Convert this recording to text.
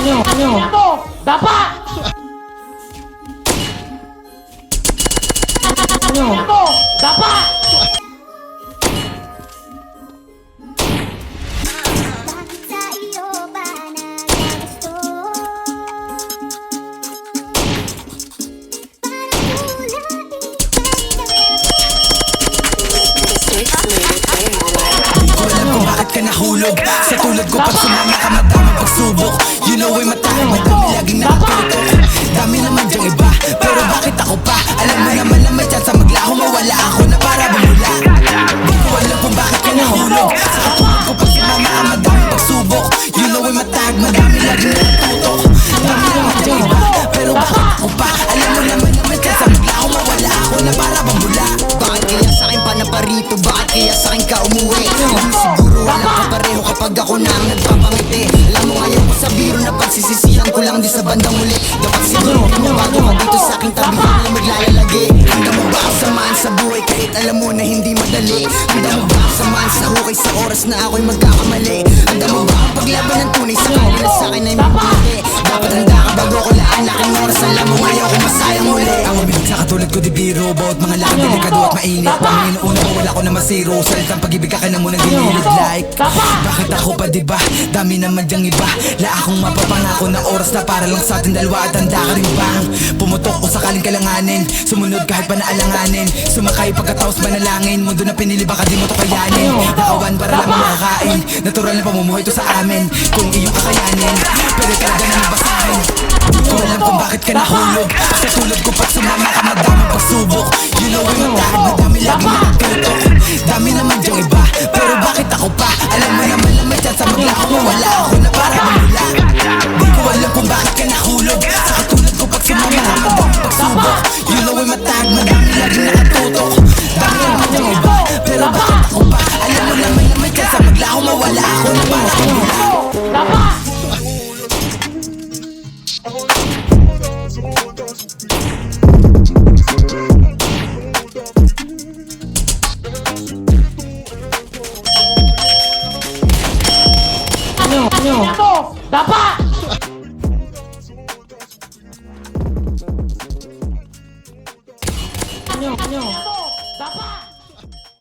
Ano? Dapa! Ano? Dapa! Bakit sa iyo ba nagagusto? Parang Ko alam kung bakit ka nahulog. Sa tulad ko pag sumama ka madaming pagsubok. You know ay matahag, madami laging nakatutok. Dami naman dyang iba, pero bakit ako pa? Alam mo naman na may chance maglaho, mawala ako na para bumula. Di ko alam kung bakit ka nahulog. Sa katulad ko pag sumama ka madaming pagsubok. You know ay matahag, madami laging nakatutok. Dami naman dyang iba, pero bakit ako pa? Alam mo naman na may chance maglaho, mawala ako na para bumula. Bakit kaya sa'kin pa na parito? Bakit kaya sa'kin ka umuwi? Siguro walang kapareho kapag ako na ang nagpapangiti. Alam mo ngayon ko sa biro na pagsisisihan ko lang di sa bandang uli. Dapat siguro mo bago ka dito sa aking tabi ka na maglalagi. Handa mo ba ako samahan sa buhay kahit alam mo na hindi madali? Handa mo ba ako samahan sa hukay sa oras na ako'y magkakamali? Handa mo ba ang paglaban ng tunay sa kanya na sa akin ay mabuti? Dapat handa ka bago ko laan aking oras. Alam mo ngayon kung masayang muli. Ang mabigat sa katulad ko di biro, bawat mga lakad delikado at mainit. Panginoon una mo wala ko na masiro. Salitang pag-ibig ka na munang gililid like. Bakit ako pa diba? Dami naman dyang iba. La akong mapapangako na oras na para lang sa atin dalawa. At handa ka rin bang pumutok kung sakaling kailanganin? Sumunod kahit pa naalanganin. Sumakay pagkatapos manalangin. Mundo na pinili baka di mo to kayanin. Nakawan para lang makakain. Natural na pamumuhay to sa amin. Kung iyong kakayanin, pero talaga na nabasahin. Di ko alam kung bakit ka nahulog. Sa tulad ko pag sumama ka madaming pagsubok. You know ay matahag, madami laging nakatutok. Dami naman dyang iba, pero bakit ako pa? Alam mo naman na may chance maglaho, mawala ako na para bumula. Di ko alam kung bakit ka nahulog. Sa katulad ko pag sumama ka madaming pagsubok. You know ay matahag, madami laging nakatutok. Dami naman dyang iba, pero bakit ako pa? Alam mo naman na may chance maglaho, mawala ako na para bumula. Dapa! Ano? Dapa!